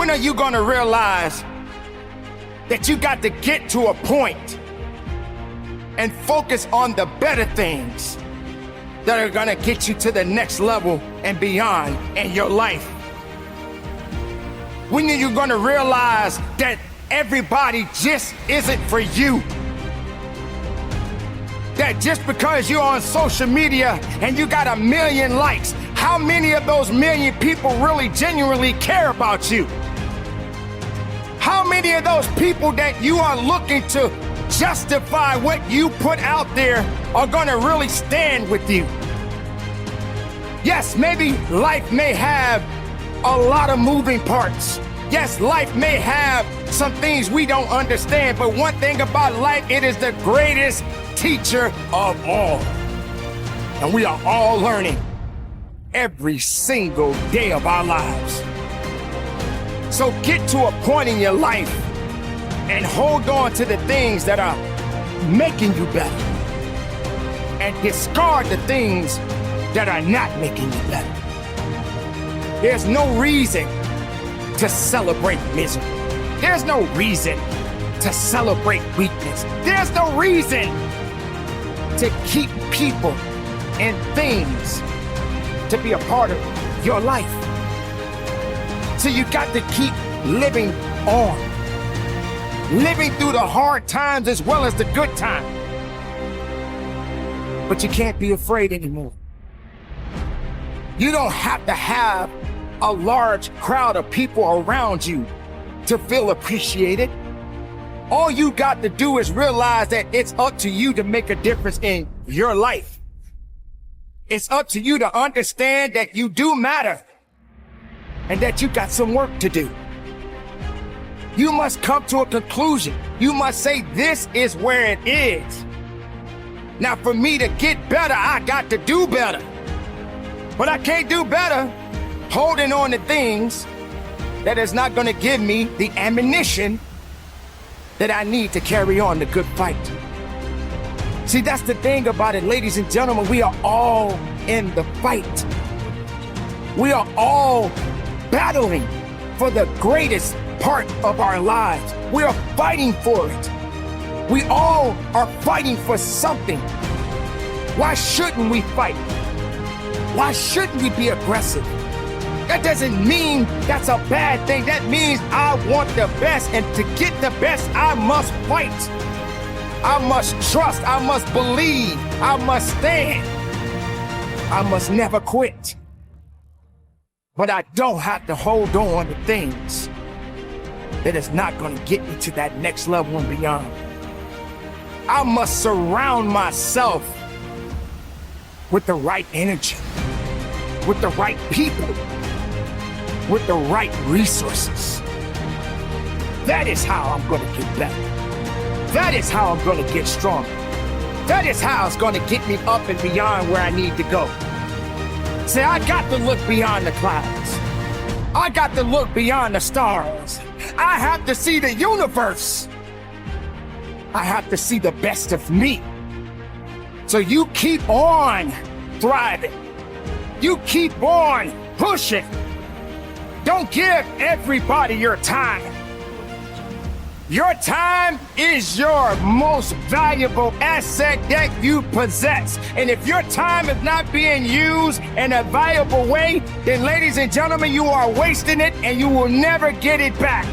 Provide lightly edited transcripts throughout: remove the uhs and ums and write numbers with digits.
When are you gonna realize that you got to get to a point and focus on the better things that are gonna get you to the next level and beyond in your life? When are you gonna realize that everybody just isn't for you? That just because you're on social media and you got 1 million likes, how many of those million people really genuinely care about you? How many of those people that you are looking to justify what you put out there are gonna really stand with you? Yes, maybe life may have a lot of moving parts. Yes, life may have some things we don't understand, but one thing about life, it is the greatest teacher of all. And we are all learning every single day of our lives. So get to a point in your life and hold on to the things that are making you better, and discard the things that are not making you better. There's no reason to celebrate misery. There's no reason to celebrate weakness. There's no reason to keep people and things to be a part of your life. So you got to keep living on, living through the hard times as well as the good times. But you can't be afraid anymore. You don't have to have a large crowd of people around you to feel appreciated. All you got to do is realize that it's up to you to make a difference in your life. It's up to you to understand that you do matter and that you got some work to do. You must come to a conclusion. You must say, this is where it is. Now, for me to get better, I got to do better. But I can't do better holding on to things that is not going to give me the ammunition that I need to carry on the good fight. See, that's the thing about it, ladies and gentlemen. We are all in the fight. We are all battling for the greatest part of our lives. We are fighting for it. We all are fighting for something. Why shouldn't we fight? Why shouldn't we be aggressive? That doesn't mean that's a bad thing. That means I want the best, and to get the best, I must fight. I must trust. I must believe. I must stand. I must never quit. But I don't have to hold on to things that is not going to get me to that next level and beyond. I must surround myself with the right energy, with the right people, with the right resources. That is how I'm going to get better. That is how I'm going to get stronger. That is how it's going to get me up and beyond where I need to go. See, I got to look beyond the clouds. I got to look beyond the stars. I have to see the universe. I have to see the best of me. So you keep on thriving. You keep on pushing. Don't give everybody your time. Your time is your most valuable asset that you possess. And if your time is not being used in a valuable way, then ladies and gentlemen, you are wasting it and you will never get it back.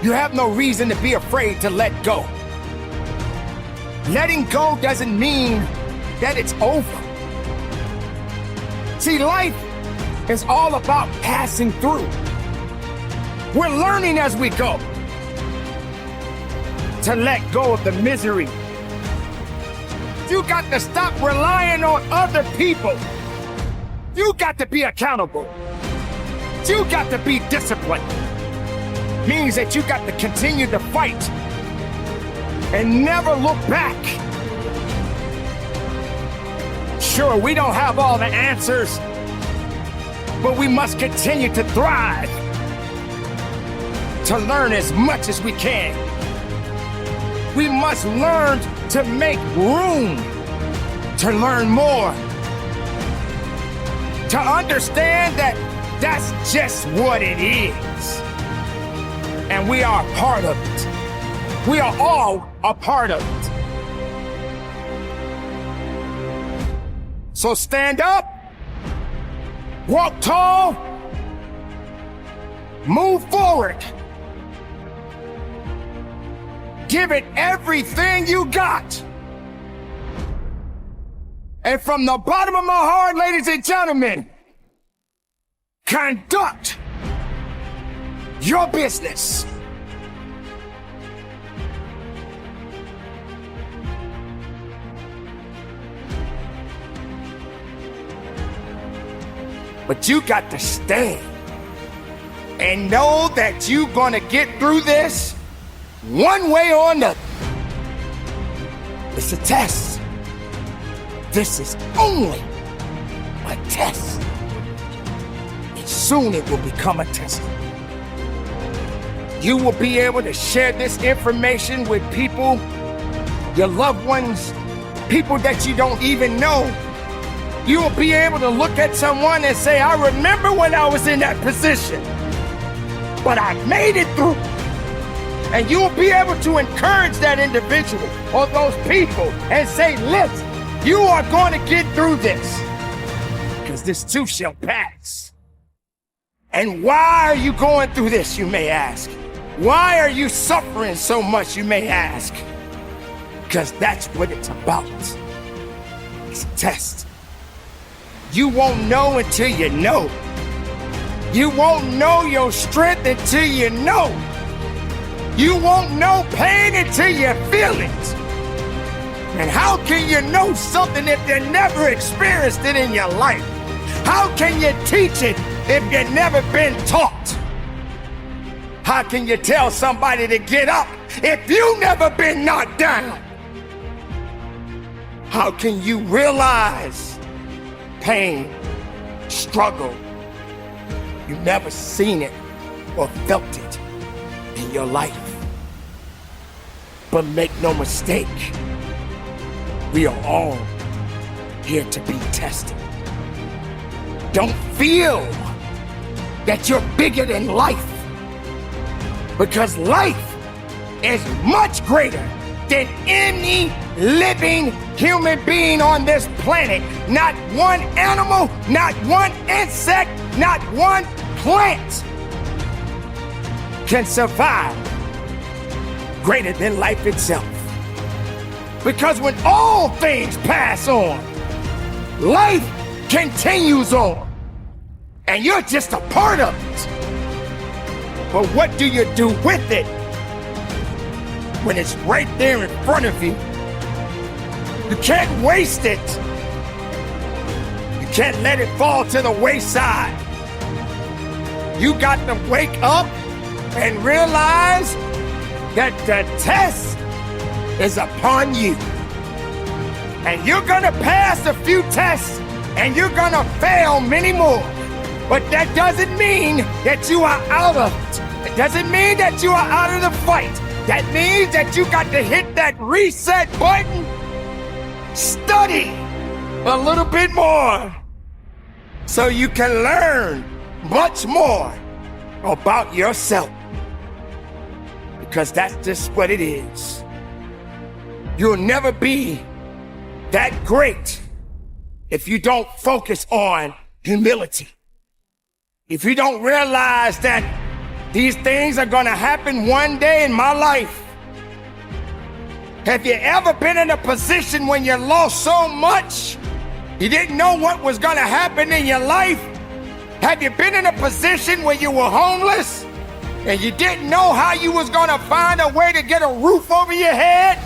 You have no reason to be afraid to let go. Letting go doesn't mean that it's over. See, life is all about passing through. We're learning as we go to let go of the misery. You got to stop relying on other people. You got to be accountable. You got to be disciplined. Means that you got to continue to fight and never look back. Sure, we don't have all the answers, but we must continue to thrive, to learn as much as we can. We must learn to make room to learn more, to understand that That's just what it is. And we are a part of it. We are all a part of it. So stand up, walk tall, move forward. Give it everything you got. And from the bottom of my heart, ladies and gentlemen, conduct your business. But you got to stand and know that you're gonna get through this one way or another. It's a test. This is only a test. And soon it will become a test. You will be able to share this information with people, your loved ones, people that you don't even know. You will be able to look at someone and say, I remember when I was in that position, but I made it through. And you will be able to encourage that individual or those people and say, listen, you are going to get through this, because this too shall pass. And why are you going through this, you may ask? Why are you suffering so much, you may ask? Because that's what it's about. It's a test. You won't know until you know. You won't know your strength until you know. You won't know pain until you feel it. And how can you know something if you never experienced it in your life? How can you teach it if you've never been taught? How can you tell somebody to get up if you've never been knocked down? How can you realize pain, struggle? You've never seen it or felt it in your life. But make no mistake, we are all here to be tested. Don't feel that you're bigger than life, because life is much greater than any living human being on this planet. Not one animal, not one insect, not one plant can survive greater than life itself. Because when all things pass on, life continues on, and you're just a part of it. But what do you do with it when it's right there in front of you? You can't waste it. You can't let it fall to the wayside. You got to wake up and realize that the test is upon you. And you're gonna pass a few tests and you're gonna fail many more. But that doesn't mean that you are out of it. It doesn't mean that you are out of the fight. That means that you got to hit that reset button, study a little bit more, so you can learn much more about yourself. Because that's just what it is. You'll never be that great if you don't focus on humility. If you don't realize that these things are gonna happen one day in my life. Have you ever been in a position when you lost so much, you didn't know what was gonna happen in your life? Have you been in a position where you were homeless and you didn't know how you was gonna find a way to get a roof over your head?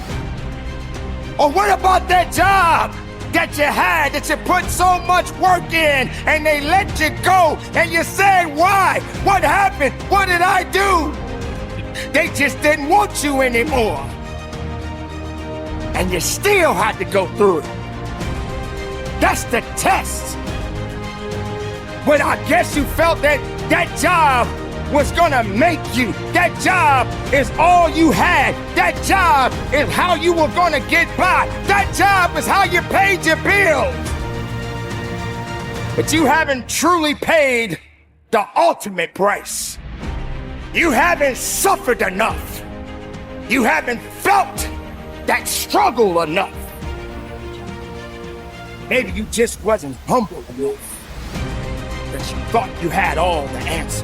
Or what about that job that you had, that you put so much work in, and they let you go, and you said, why? What happened? What did I do? They just didn't want you anymore. And you still had to go through it. That's the test. But I guess you felt that that job was gonna make you. That job is all you had. That job is how you were gonna get by. That job is how you paid your bills. But you haven't truly paid the ultimate price. You haven't suffered enough. You haven't felt that struggle enough. Maybe you just wasn't humble enough. That you thought you had all the answers.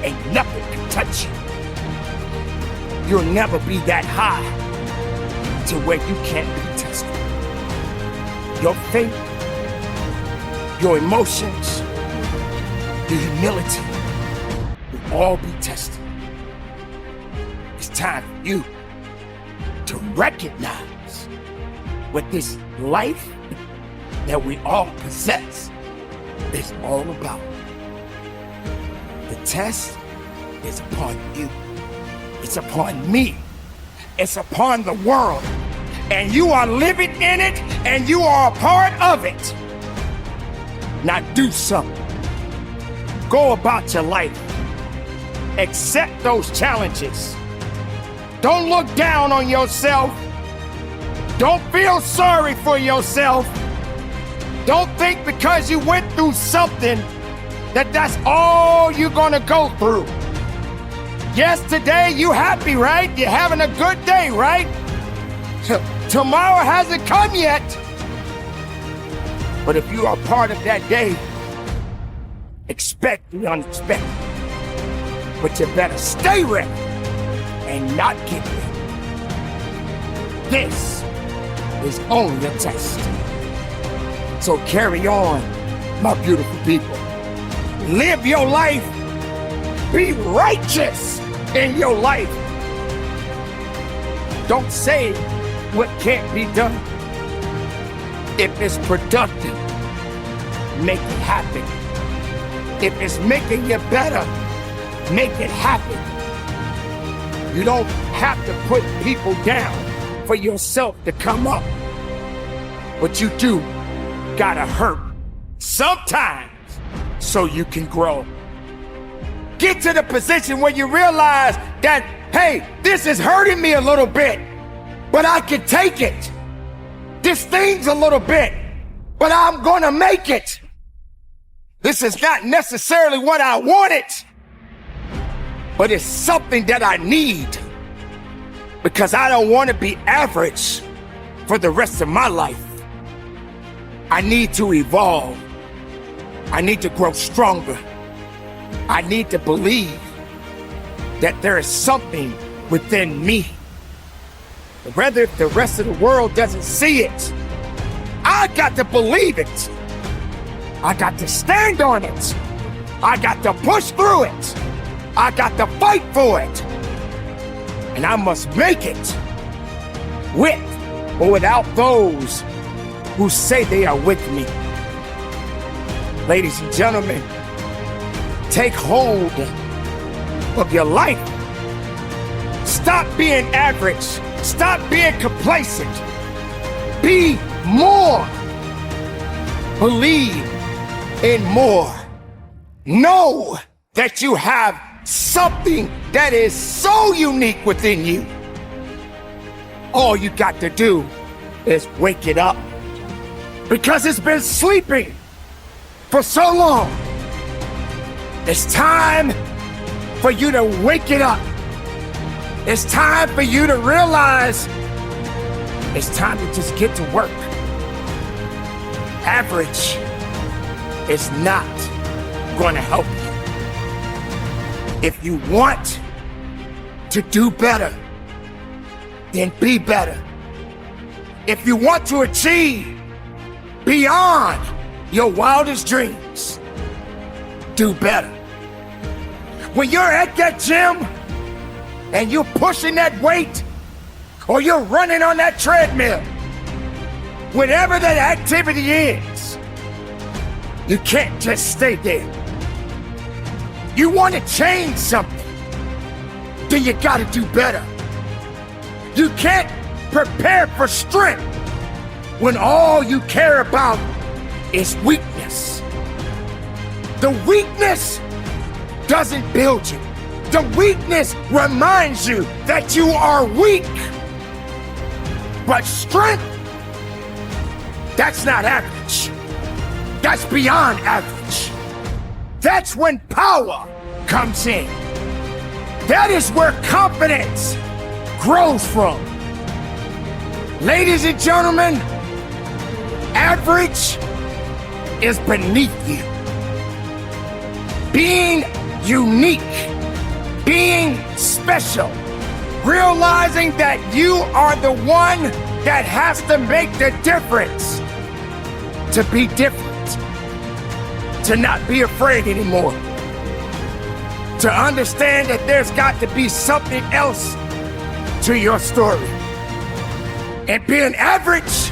Ain't nothing can touch you. You'll never be that high to where you can't be tested. Your faith, your emotions, your humility will all be tested. It's time for you to recognize what this life that we all possess is all about. The test is upon you. It's upon me. It's upon the world. And you are living in it, and you are a part of it. Now do something. Go about your life. Accept those challenges. Don't look down on yourself. Don't feel sorry for yourself. Don't think because you went through something that that's all you're gonna go through. Yes, today you happy, right? You're having a good day, right? Tomorrow hasn't come yet. But if you are part of that day, expect the unexpected. But you better stay ready and not get ready. This is only a test. So carry on, my beautiful people. Live your life. Be righteous in your life. Don't say what can't be done. If it's productive, make it happen. If it's making you better, make it happen. You don't have to put people down for yourself to come up. But you do gotta hurt sometimes so you can grow. Get to the position where you realize that, hey, this is hurting me a little bit, but I can take it. This stings a little bit, but I'm gonna make it. This is not necessarily what I wanted, but it's something that I need because I don't want to be average for the rest of my life. I need to evolve. I need to grow stronger. I need to believe that there is something within me. Whether if the rest of the world doesn't see it, I got to believe it. I got to stand on it. I got to push through it. I got to fight for it. And I must make it with or without those who say they are with me. Ladies and gentlemen, take hold of your life. Stop being average. Stop being complacent. Be more. Believe in more. Know that you have something that is so unique within you. All you got to do is wake it up. Because it's been sleeping for so long. It's time for you to wake it up. It's time for you to realize it's time to just get to work. Average is not going to help you. If you want to do better, then be better. If you want to achieve beyond your wildest dreams, do better. When you're at that gym and you're pushing that weight or you're running on that treadmill, whatever that activity is, you can't just stay there. You want to change something, then you got to do better. You can't prepare for strength when all you care about is weakness. The weakness doesn't build you. The weakness reminds you that you are weak. But strength, that's not average. That's beyond average. That's when power comes in. That is where confidence grows from. Ladies and gentlemen, average is beneath you. Being unique, being special, realizing that you are the one that has to make the difference, to be different, to not be afraid anymore, to understand that there's got to be something else to your story. And being average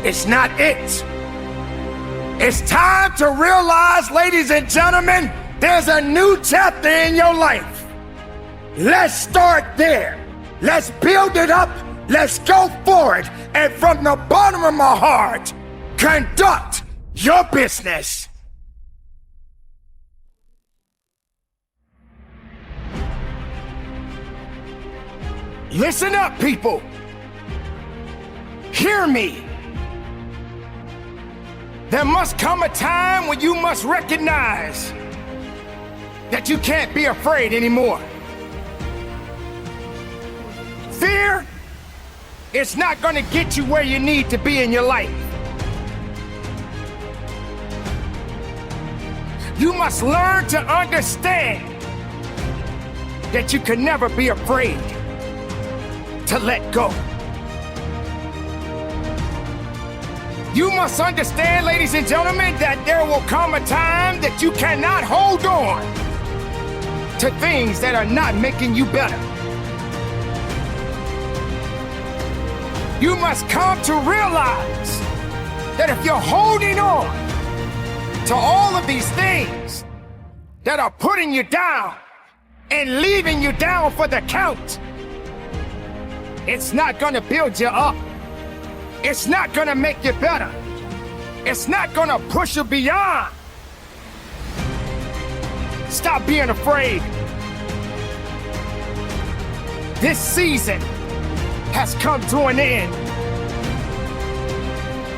is not it. It's time to realize, ladies and gentlemen, there's a new chapter in your life. Let's start there. Let's build it up. Let's go forward. And from the bottom of my heart, conduct your business. Listen up, people. Hear me. There must come a time when you must recognize that you can't be afraid anymore. Fear is not going to get you where you need to be in your life. You must learn to understand that you can never be afraid to let go. You must understand, ladies and gentlemen, that there will come a time that you cannot hold on to things that are not making you better. You must come to realize that if you're holding on to all of these things that are putting you down and leaving you down for the count, it's not gonna build you up. It's not gonna make you better. It's not gonna push you beyond. Stop being afraid. This season has come to an end.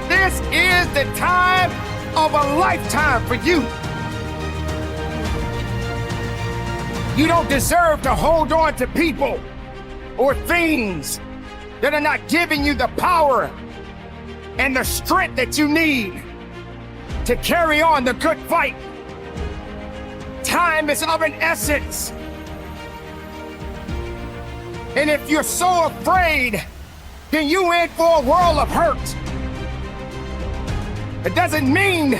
This is the time of a lifetime for you. You don't deserve to hold on to people or things that are not giving you the power and the strength that you need to carry on the good fight. Time is of an essence. And if you're so afraid, then you in for a world of hurt. It doesn't mean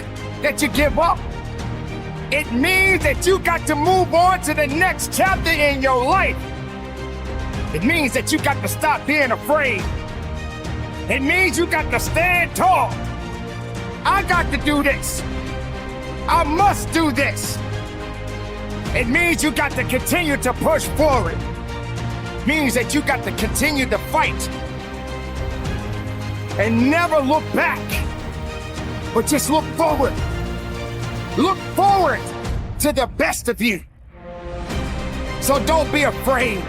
that you give up. It means that you got to move on to the next chapter in your life. It means that you got to stop being afraid. It means you got to stand tall. I got to do this. I must do this. It means you got to continue to push forward. It means that you got to continue to fight and never look back, but just look forward. Look forward to the best of you. So don't be afraid.